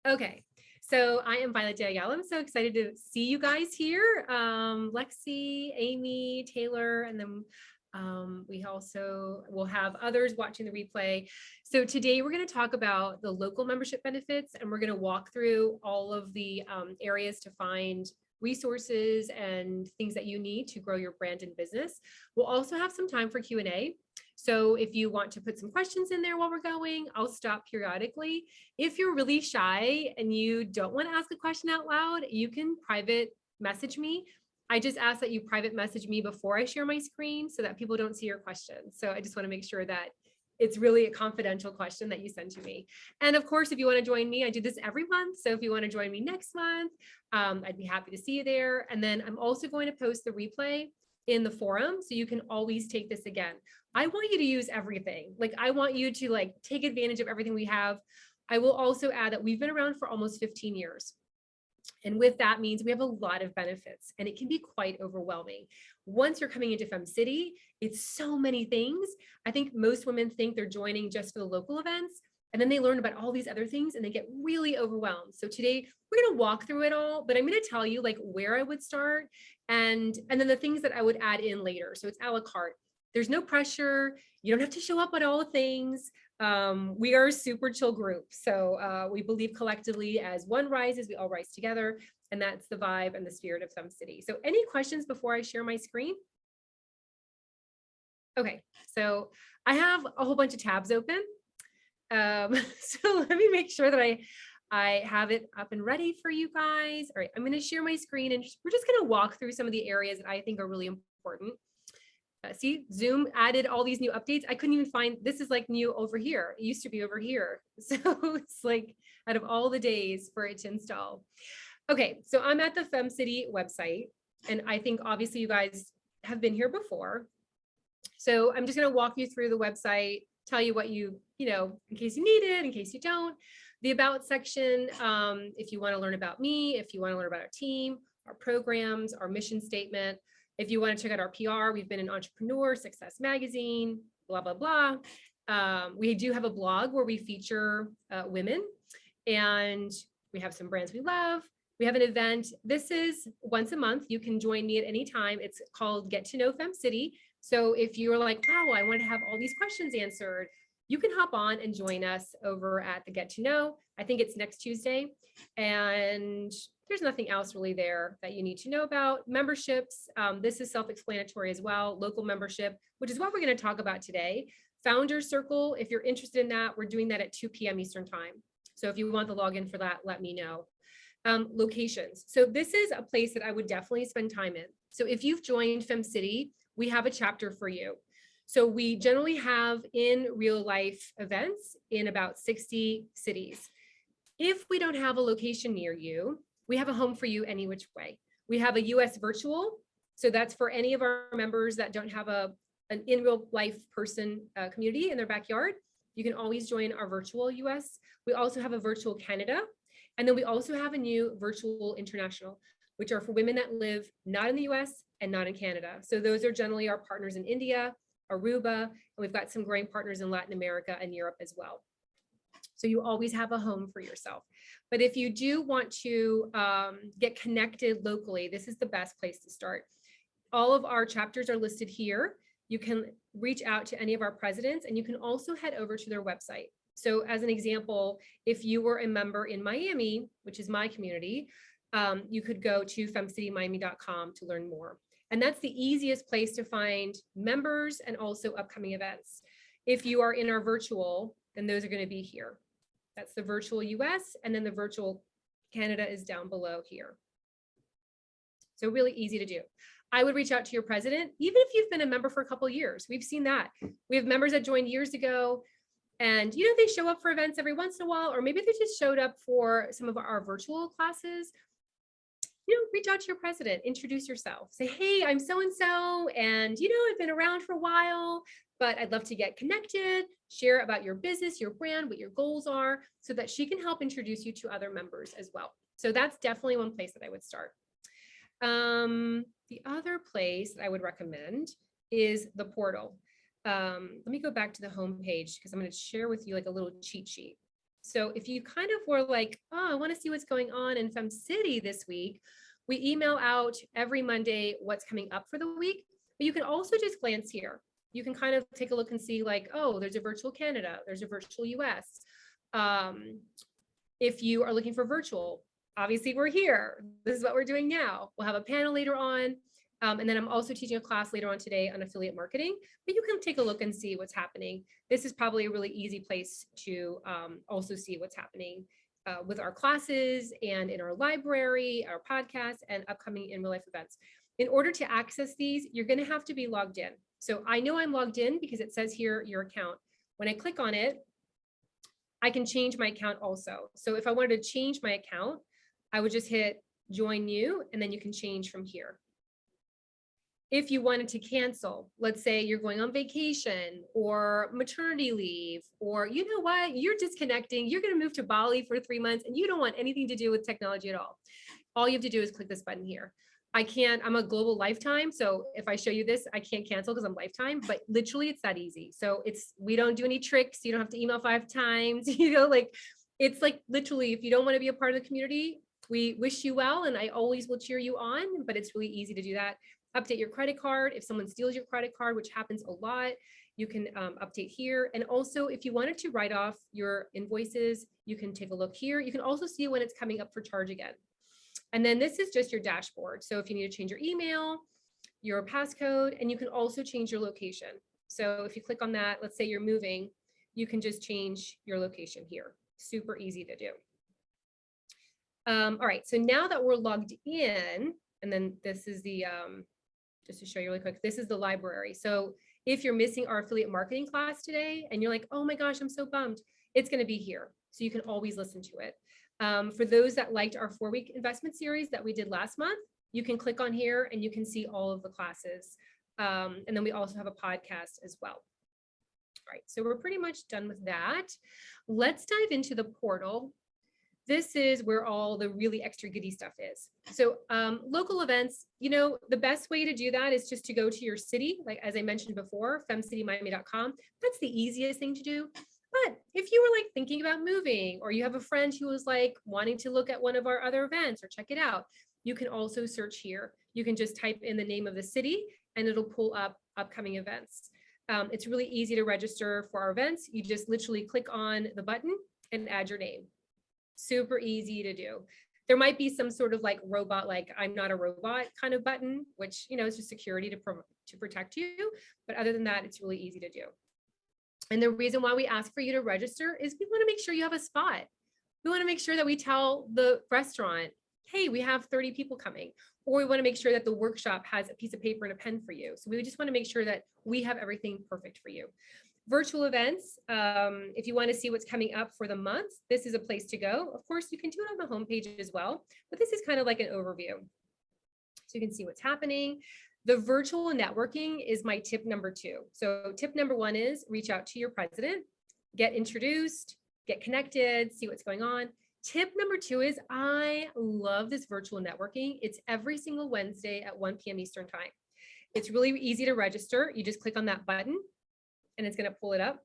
Okay, so I am Violet Diagalo. I'm so excited to see you guys here. Lexi, Amy, Taylor, and then we also will have others watching the replay. So today we're going to talk about the local membership benefits, and we're going to walk through all of the areas to find resources and things that you need to grow your brand and business. We'll also have some time for Q&A. So if you want to put some questions in there while we're going, I'll stop periodically. If you're really shy and you don't want to ask a question out loud, you can private message me. I just ask that you private message me before I share my screen so that people don't see your questions. So I just want to make sure that it's really a confidential question that you send to me. And of course, if you want to join me, I do this every month. So if you want to join me next month, I'd be happy to see you there. And then I'm also going to post the replay in the forum, so you can always take this again. I want you to use everything. Like, I want you to like take advantage of everything we have. I will also add that we've been around for almost 15 years. And with that means we have a lot of benefits, and it can be quite overwhelming. Once you're coming into Femcity, it's so many things. I think most women think they're joining just for the local events, and then they learn about all these other things and they get really overwhelmed. So today we're going to walk through it all, but I'm going to tell you like where I would start and then the things that I would add in later. So it's a la carte. There's no pressure. You don't have to show up at all the things. We are a super chill group. So we believe collectively as one rises, we all rise together. And that's the vibe and the spirit of Femcity. So any questions before I share my screen? Okay, so I have a whole bunch of tabs open. So let me make sure that I have it up and ready for you guys. All right, I'm going to share my screen and we're just going to walk through some of the areas that I think are really important. See, Zoom added all these new updates. I couldn't even find, this is like new over here. It used to be over here. So it's like out of all the days for it to install. Okay, so I'm at the Femcity website, and I think obviously you guys have been here before. So I'm just going to walk you through the website, tell you what you know, in case you need it, in case you don't. The About section, if you want to learn about me, if you want to learn about our team, our programs, our mission statement. If you want to check out our PR, we've been an Entrepreneur, Success Magazine, blah, blah, blah. We do have a blog where we feature women, and we have some brands we love. We have an event. This is once a month. You can join me at any time. It's called Get to Know Femcity. So if you're like, wow, I want to have all these questions answered, you can hop on and join us over at the Get to Know. I think it's next Tuesday. And there's nothing else really there that you need to know about. Memberships, this is self-explanatory as well. Local membership, which is what we're going to talk about today. Founders Circle, if you're interested in that, we're doing that at 2 p.m. Eastern time. So if you want the login for that, let me know. Locations. So this is a place that I would definitely spend time in. So if you've joined Femcity, we have a chapter for you. So we generally have in real life events in about 60 cities. If we don't have a location near you, we have a home for you any which way. We have a US virtual. So that's for any of our members that don't have an in real life person community in their backyard. You can always join our virtual US. We also have a virtual Canada. And then we also have a new virtual international, which are for women that live not in the US and not in Canada. So those are generally our partners in India, Aruba, and we've got some growing partners in Latin America and Europe as well. So you always have a home for yourself. But if you do want to get connected locally, this is the best place to start. All of our chapters are listed here. You can reach out to any of our presidents, and you can also head over to their website. So as an example, if you were a member in Miami, which is my community, you could go to femcitymiami.com to learn more. And that's the easiest place to find members and also upcoming events. If you are in our virtual, then those are going to be here. That's the virtual US, and then the virtual Canada is down below here. So really easy to do. I would reach out to your president, even if you've been a member for a couple of years. We've seen that. We have members that joined years ago, and they show up for events every once in a while, or maybe they just showed up for some of our virtual classes. Reach out to your president, introduce yourself, say, hey, I'm so-and-so, and I've been around for a while, but I'd love to get connected, share about your business, your brand, what your goals are, so that she can help introduce you to other members as well. So that's definitely one place that I would start. The other place that I would recommend is the portal. Let me go back to the home page because I'm going to share with you like a little cheat sheet. So if you kind of were like, oh, I want to see what's going on in Femcity this week, we email out every Monday what's coming up for the week, but you can also just glance here. You can kind of take a look and see like, oh, there's a virtual Canada, there's a virtual US. If you are looking for virtual, obviously we're here. This is what we're doing now. We'll have a panel later on. And then I'm also teaching a class later on today on affiliate marketing, but you can take a look and see what's happening. This is probably a really easy place to also see what's happening with our classes and in our library, our podcasts, and upcoming in real life events. In order to access these, you're going to have to be logged in. So I know I'm logged in because it says here your account. When I click on it, I can change my account also. So if I wanted to change my account, I would just hit join new, and then you can change from here. If you wanted to cancel, let's say you're going on vacation or maternity leave, or you know what, you're disconnecting, you're going to move to Bali for 3 months and you don't want anything to do with technology at all you have to do is click this button here. I'm a global lifetime. So if I show you this, I can't cancel because I'm lifetime, but literally it's that easy. So we don't do any tricks. You don't have to email 5 times, it's like literally, if you don't want to be a part of the community, we wish you well. And I always will cheer you on, but it's really easy to do that. Update your credit card. If someone steals your credit card, which happens a lot, you can update here. And also if you wanted to write off your invoices, you can take a look here. You can also see when it's coming up for charge again. And then this is just your dashboard. So if you need to change your email, your passcode, and you can also change your location. So if you click on that, let's say you're moving, you can just change your location here. Super easy to do. All right, so now that we're logged in, and then this is the, just to show you really quick, this is the library. So if you're missing our affiliate marketing class today and you're like, oh my gosh, I'm so bummed, it's going to be here. So you can always listen to it. For those that liked our 4-week investment series that we did last month, you can click on here and you can see all of the classes. And then we also have a podcast as well. All right, so we're pretty much done with that. Let's dive into the portal. This is where all the really extra goody stuff is. So local events, the best way to do that is just to go to your city. Like, as I mentioned before, femcitymiami.com. That's the easiest thing to do. But if you were like thinking about moving, or you have a friend who was like wanting to look at one of our other events or check it out, you can also search here. You can just type in the name of the city and it'll pull up upcoming events. It's really easy to register for our events. You just literally click on the button and add your name. Super easy to do. There might be some sort of like robot, like I'm not a robot kind of button, which, is just security to protect you. But other than that, it's really easy to do. And the reason why we ask for you to register is we want to make sure you have a spot. We want to make sure that we tell the restaurant, hey, we have 30 people coming, or we want to make sure that the workshop has a piece of paper and a pen for you. So we just want to make sure that we have everything perfect for you. Virtual events, if you want to see what's coming up for the month, this is a place to go. Of course, you can do it on the homepage as well, but this is kind of like an overview. So you can see what's happening. The virtual networking is my tip number 2. So tip number 1 is reach out to your president, get introduced, get connected, see what's going on. Tip number 2 is I love this virtual networking. It's every single Wednesday at 1 p.m. Eastern time. It's really easy to register. You just click on that button and it's going to pull it up.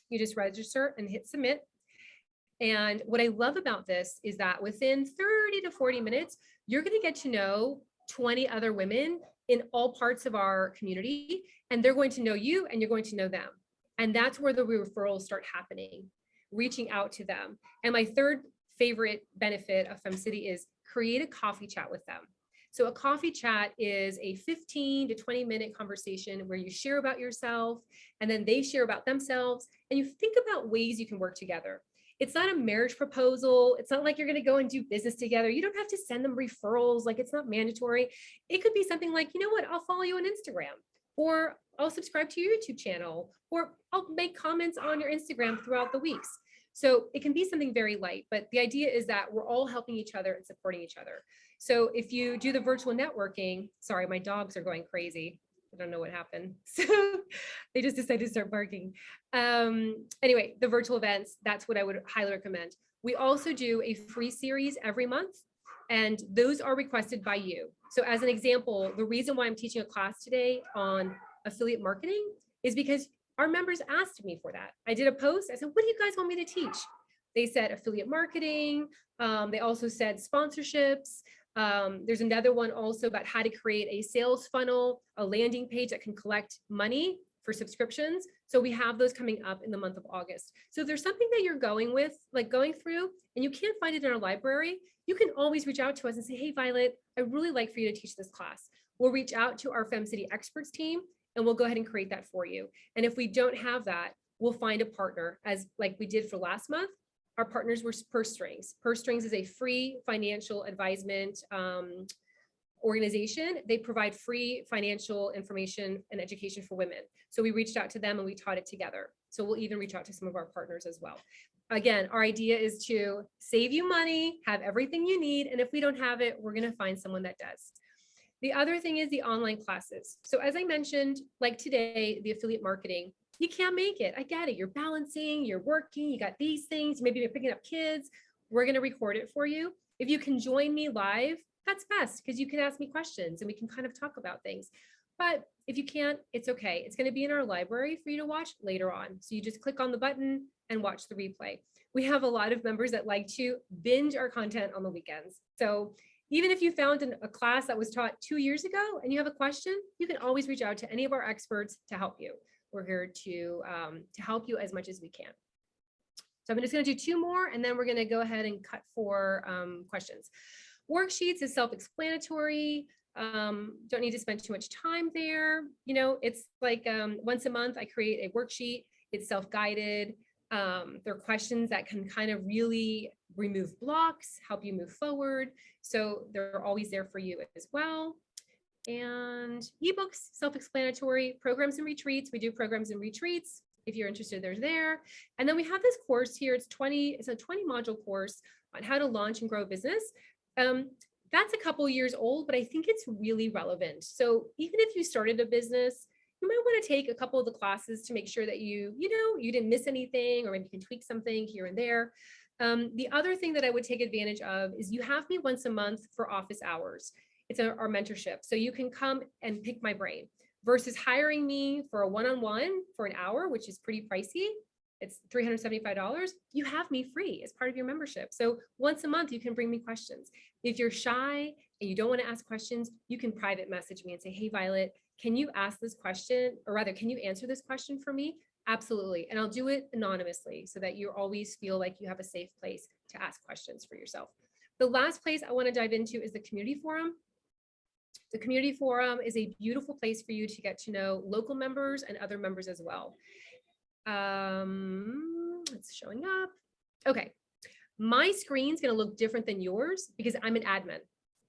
You just register and hit submit. And what I love about this is that within 30 to 40 minutes, you're going to get to know 20 other women in all parts of our community, and they're going to know you and you're going to know them. And that's where the referrals start happening, reaching out to them. And my third favorite benefit of Femcity is create a coffee chat with them. So a coffee chat is a 15 to 20 minute conversation where you share about yourself and then they share about themselves, and you think about ways you can work together. It's not a marriage proposal. It's not like you're going to go and do business together. You don't have to send them referrals. Like, it's not mandatory. It could be something like, you know what, I'll follow you on Instagram, or I'll subscribe to your YouTube channel, or I'll make comments on your Instagram throughout the weeks. So it can be something very light, but the idea is that we're all helping each other and supporting each other. So if you do the virtual networking, sorry, my dogs are going crazy. I don't know what happened. So they just decided to start barking. Anyway, the virtual events, that's what I would highly recommend. We also do a free series every month, and those are requested by you. So as an example, the reason why I'm teaching a class today on affiliate marketing is because our members asked me for that. I did a post. I said, what do you guys want me to teach? They said affiliate marketing. They also said sponsorships. There's another one also about how to create a sales funnel, a landing page that can collect money for subscriptions. So we have those coming up in the month of August. So if there's something that you're going through and you can't find it in our library, you can always reach out to us and say, hey, Violet, I'd really like for you to teach this class. We'll reach out to our Femcity experts team and we'll go ahead and create that for you. And if we don't have that, we'll find a partner, as like we did for last month. Our partners were Purse Strings. Purse Strings is a free financial advisement organization. They provide free financial information and education for women. So we reached out to them and we taught it together. So we'll even reach out to some of our partners as well. Again, our idea is to save you money, have everything you need. And if we don't have it, we're going to find someone that does. The other thing is the online classes. So as I mentioned, like today, the affiliate marketing, you can't make it. I get it. You're balancing, you're working, you got these things, maybe you're picking up kids. We're going to record it for you. If you can join me live, that's best because you can ask me questions and we can kind of talk about things. But if you can't, it's okay. It's going to be in our library for you to watch later on. So you just click on the button and watch the replay. We have a lot of members that like to binge our content on the weekends. So even if you found a class that was taught 2 years ago and you have a question, you can always reach out to any of our experts to help you. We're here to help you as much as we can. So I'm just going to do 2 more and then we're going to go ahead and cut for questions. Worksheets is self-explanatory. Don't need to spend too much time there. You know, it's like once a month I create a worksheet. It's self-guided. There are questions that can kind of really remove blocks, help you move forward. So they're always there for you as well. And ebooks, self-explanatory. Programs and retreats. We do programs and retreats. If you're interested, there's there. And then we have this course here. It's a 20 module course on how to launch and grow a business. That's a couple years old, but I think it's really relevant. So even if you started a business, you might want to take a couple of the classes to make sure that you didn't miss anything, or maybe you can tweak something here and there. The other thing that I would take advantage of is you have me once a month for office hours. It's our mentorship. So you can come and pick my brain versus hiring me for a one-on-one for an hour, which is pretty pricey. It's $375. You have me free as part of your membership. So once a month, you can bring me questions. If you're shy and you don't want to ask questions, you can private message me and say, hey, Violet, can you ask this question? Or rather, can you answer this question for me? Absolutely. And I'll do it anonymously so that you always feel like you have a safe place to ask questions for yourself. The last place I want to dive into is the community forum. The community forum is a beautiful place for you to get to know local members and other members as well. It's showing up. Okay. My screen's going to look different than yours because I'm an admin.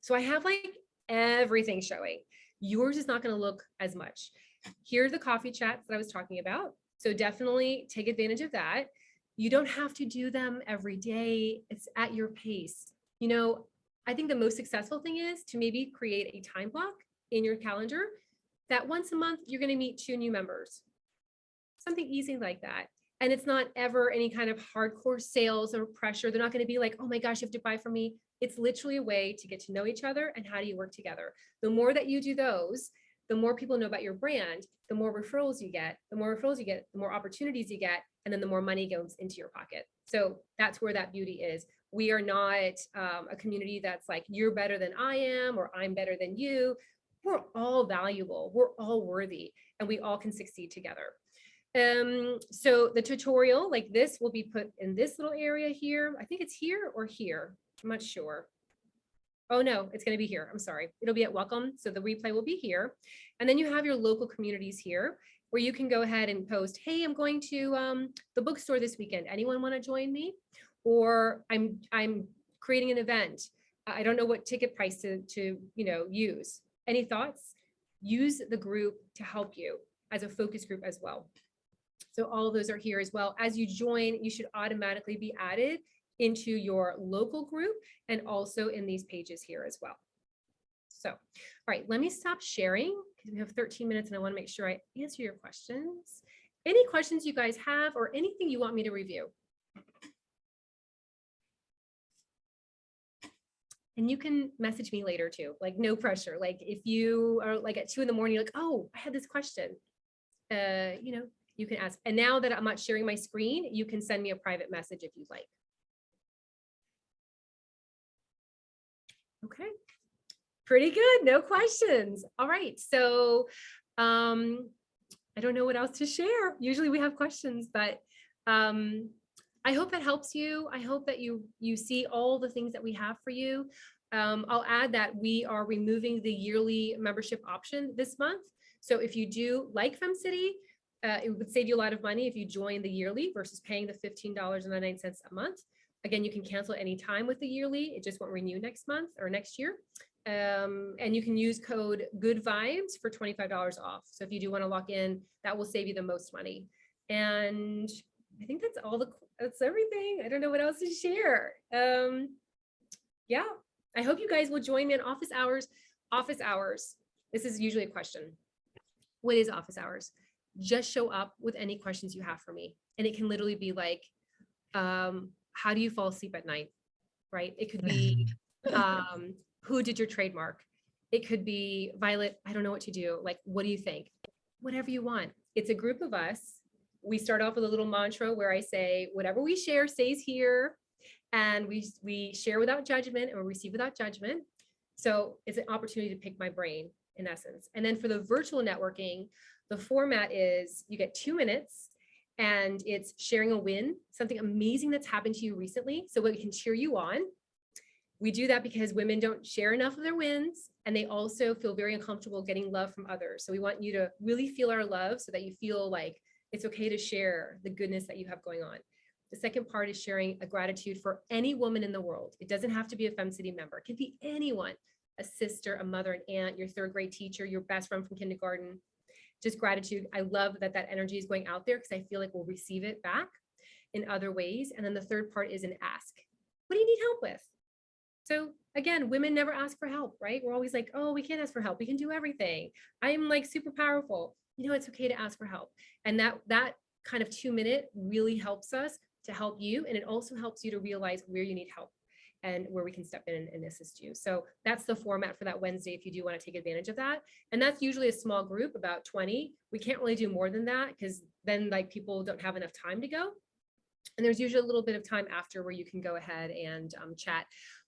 So I have like everything showing. Yours is not going to look as much. Here are the coffee chats that I was talking about. So definitely take advantage of that. You don't have to do them every day. It's at your pace. You know, I think the most successful thing is to maybe create a time block in your calendar that once a month, you're going to meet 2 new members. Something easy like that. And it's not ever any kind of hardcore sales or pressure. They're not going to be like, oh my gosh, you have to buy from me. It's literally a way to get to know each other and how do you work together. The more that you do those, the more people know about your brand, the more referrals you get, the more opportunities you get, and then the more money goes into your pocket. So that's where that beauty is. We are not a community that's like, you're better than I am, or I'm better than you. We're all valuable. We're all worthy, and we all can succeed together. So the tutorial like this will be put in this little area here. I think it's here or here. I'm not sure. Oh no, it's going to be here. I'm sorry. It'll be at welcome. So the replay will be here. And then you have your local communities here where you can go ahead and post, hey, I'm going to the bookstore this weekend. Anyone want to join me? Or I'm creating an event. I don't know what ticket price to use. Any thoughts? Use the group to help you as a focus group as well. So all of those are here as well. As you join, you should automatically be added into your local group and also in these pages here as well. So, all right, let me stop sharing because we have 13 minutes and I want to make sure I answer your questions. Any questions you guys have or anything you want me to review? And you can message me later too, like no pressure. Like if you are like at 2 in the morning, you're like, oh, I had this question. you can ask. And now that I'm not sharing my screen, you can send me a private message if you'd like. Okay, pretty good. No questions. All right. So I don't know what else to share. Usually we have questions, but I hope that helps you. I hope that you see all the things that we have for you. I'll add that we are removing the yearly membership option this month. So if you do like Femcity, it would save you a lot of money if you join the yearly versus paying the $15.99 a month. Again, you can cancel at any time with the yearly. It just won't renew next month or next year. And you can use code Good Vibes for $25 off. So if you do want to lock in, that will save you the most money. And I think that's everything. I don't know what else to share. Yeah, I hope you guys will join me in office hours. Office hours. This is usually a question. What is office hours? Just show up with any questions you have for me. And it can literally be like, how do you fall asleep at night? Right? It could be, who did your trademark? It could be, Violet, I don't know what to do. Like, what do you think? Whatever you want. It's a group of us. We start off with a little mantra where I say, whatever we share stays here. And we share without judgment and we receive without judgment. So it's an opportunity to pick my brain in essence. And then for the virtual networking, the format is you get 2 minutes and it's sharing a win, something amazing that's happened to you recently. So we can cheer you on. We do that because women don't share enough of their wins, and they also feel very uncomfortable getting love from others. So we want you to really feel our love so that you feel like it's okay to share the goodness that you have going on. The second part is sharing a gratitude for any woman in the world. It doesn't have to be a Femcity member. It could be anyone, a sister, a mother, an aunt, your third grade teacher, your best friend from kindergarten. Just gratitude. I love that that energy is going out there because I feel like we'll receive it back in other ways. And then the third part is an ask. What do you need help with? So again, women never ask for help, right? We're always like, oh, we can't ask for help. We can do everything. I'm like super powerful. You know, it's okay to ask for help. And that kind of 2 minute really helps us to help you. And it also helps you to realize where you need help and where we can step in and assist you. So that's the format for that Wednesday if you do want to take advantage of that. And that's usually a small group, about 20. We can't really do more than that because then like people don't have enough time to go. And there's usually a little bit of time after where you can go ahead and chat.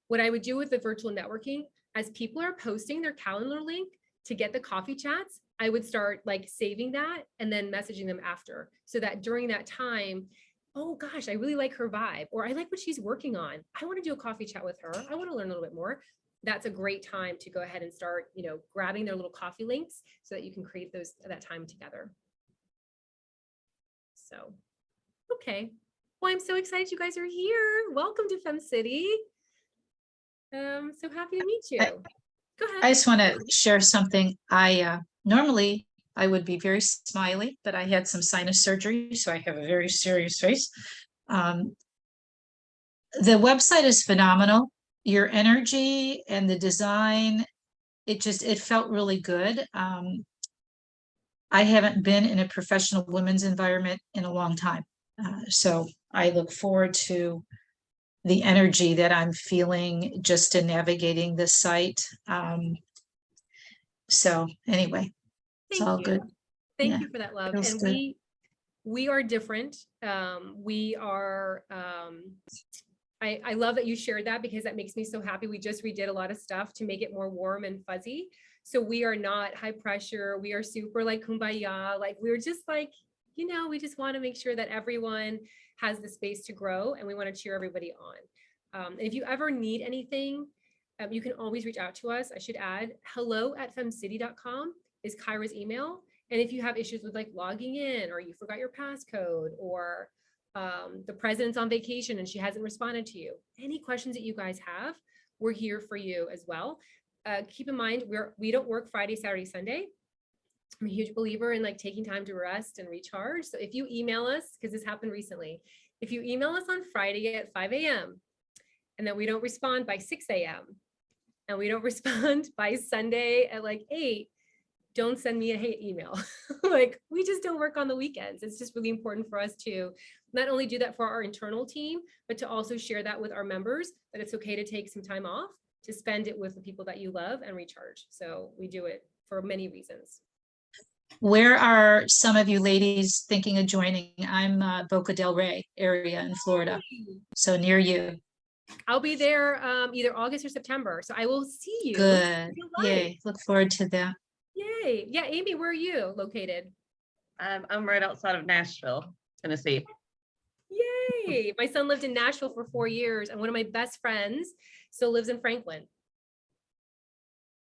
What I would do with the virtual networking, as people are posting their calendar link to get the coffee chats, I would start like saving that and then messaging them after, so that during that time, oh gosh, I really like her vibe, or I like what she's working on. I want to do a coffee chat with her. I want to learn a little bit more. That's a great time to go ahead and start, grabbing their little coffee links so that you can create that time together. So, okay. Well, I'm so excited you guys are here. Welcome to Femcity. So happy to meet you. Go ahead. I just want to share something. Normally I would be very smiley, but I had some sinus surgery, so I have a very serious face. The website is phenomenal. Your energy and the design, it felt really good. I haven't been in a professional women's environment in a long time. So I look forward to the energy that I'm feeling just in navigating this site. So anyway, it's all good. Thank you for that, love. And we are different. We are, I love that you shared that because that makes me so happy. We just redid a lot of stuff to make it more warm and fuzzy. So we are not high pressure. We are super like kumbaya. Like we're just like, we just want to make sure that everyone has the space to grow, and we want to cheer everybody on. And if you ever need anything, you can always reach out to us. I should add, hello@femcity.com is Kyra's email. And if you have issues with like logging in, or you forgot your passcode, or the president's on vacation and she hasn't responded to you, any questions that you guys have, we're here for you as well. Keep in mind, we don't work Friday, Saturday, Sunday. I'm a huge believer in like taking time to rest and recharge. So if you email us, because this happened recently, if you email us on Friday at 5 a.m. and then we don't respond by 6 a.m. and we don't respond by Sunday at like 8, don't send me a hate email. Like we just don't work on the weekends. It's just really important for us to not only do that for our internal team, but to also share that with our members, that it's okay to take some time off to spend it with the people that you love and recharge. So we do it for many reasons. Where are some of you ladies thinking of joining? I'm Boca del Rey area in Florida, so near you. I'll be there either August or September. So I will see you. Good. in real life. Yay. Look forward to that. Yay. Yeah, Amy, where are you located? I'm right outside of Nashville, Tennessee. Yay. My son lived in Nashville for 4 years, and one of my best friends still lives in Franklin.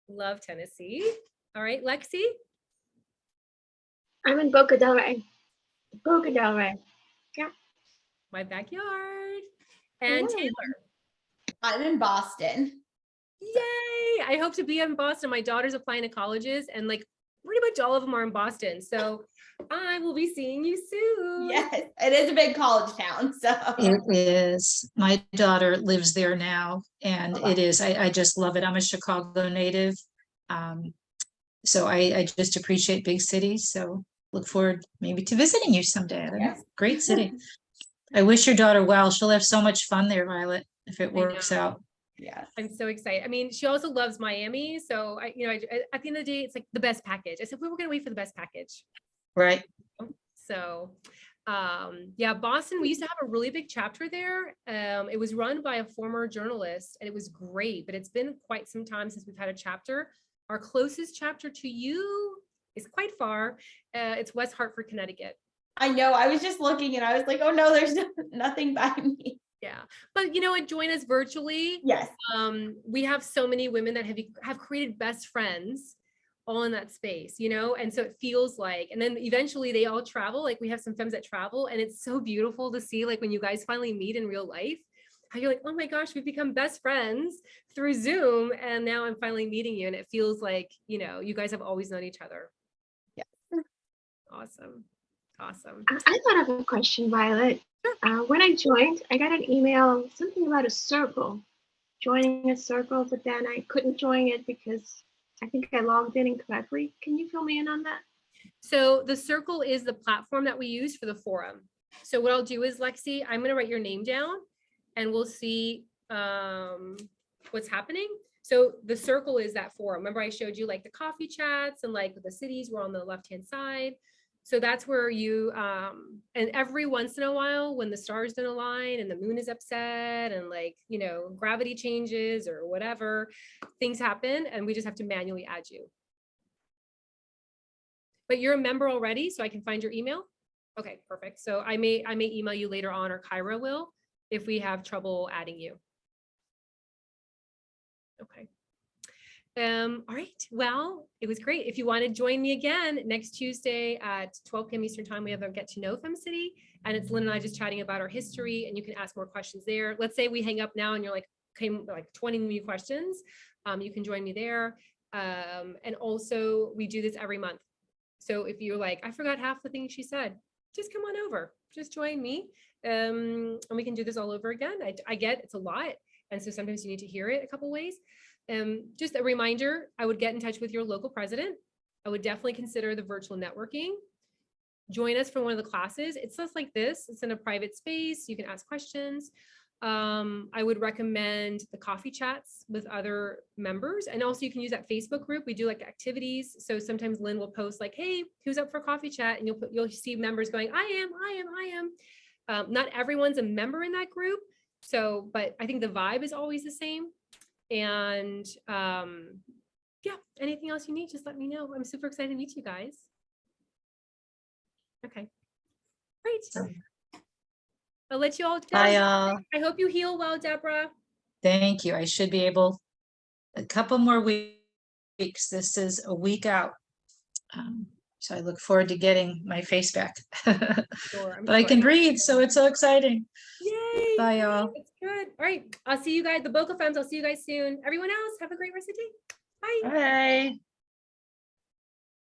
Love Tennessee. All right, Lexi. I'm in Boca del Rey. Boca del Rey. My backyard. And Yay. Taylor. I'm in Boston. Yay. I hope to be in Boston. My daughter's applying to colleges, and like pretty much all of them are in Boston. So I will be seeing you soon. Yes, it is a big college town. So It is. My daughter lives there now, and Oh, it is. I just love it. I'm a Chicago native. So I just appreciate big cities. So look forward maybe to visiting you someday. I don't know. Yes. Great city. I wish your daughter well. She'll have so much fun there, Violet, if it I works know. out. yes. I'm so excited. I mean, she also loves Miami. So at the end of the day, it's like the best package. I said, we were going to wait for the best package. Right. So, yeah, Boston, we used to have a really big chapter there. It was run by a former journalist, and it was great, but it's been quite some time since we've had a chapter. Our closest chapter to you is quite far. It's West Hartford, Connecticut. I know. I was just looking and I was like, oh no, there's nothing by me. Yeah, but you know what? Join us virtually. Yes. We have so many women that have created best friends all in that space, and so it feels like, and then eventually they all travel. Like we have some femmes that travel, and it's so beautiful to see, like when you guys finally meet in real life, how you're like, oh my gosh, we've become best friends through Zoom, and now I'm finally meeting you, and it feels like, you guys have always known each other. Yeah. Awesome. I thought of a question, Violet. When I joined, I got an email, something about a circle, joining a circle, but then I couldn't join it because I think I logged in incorrectly. Can you fill me in on that? So the circle is the platform that we use for the forum. So what I'll do is, Lexi, I'm going to write your name down, and we'll see what's happening. So the circle is that forum. Remember I showed you like the coffee chats and like the cities were on the left-hand side. So that's where you, and every once in a while when the stars don't align and the moon is upset and like, gravity changes or whatever, things happen, and we just have to manually add you. But you're a member already, so I can find your email. Okay, perfect. So I may email you later on, or Kyra will, if we have trouble adding you. Okay. All right. Well, it was great. If you want to join me again next Tuesday at 12 p.m. Eastern time, we have a Get to Know Femcity, and it's Lynn and I just chatting about our history, and you can ask more questions there. Let's say we hang up now and you're like, came like 20 new questions. You can join me there. And also we do this every month. So if you're like, I forgot half the things she said, just come on over, just join me. And we can do this all over again. I get it's a lot. And so sometimes you need to hear it a couple ways. Just a reminder, I would get in touch with your local president. I would definitely consider the virtual networking. Join us for one of the classes. It's just like this. It's in a private space. You can ask questions. I would recommend the coffee chats with other members. And also you can use that Facebook group. We do like activities. So sometimes Lynn will post like, hey, who's up for coffee chat? And you'll see members going, I am. Not everyone's a member in that group. So, but I think the vibe is always the same. And yeah, anything else you need, just let me know. I'm super excited to meet you guys. Okay, great. I'll let you all go. Bye, y'all. I hope you heal well, Deborah. Thank you. I should be able, a couple more weeks. This is a week out. So I look forward to getting my face back. Sure, But I can breathe, so it's so exciting. Yay. Bye, y'all. It's good. All right. I'll see you guys, the Boca Femmes. I'll see you guys soon. Everyone else, have a great rest of the day. Bye. Bye.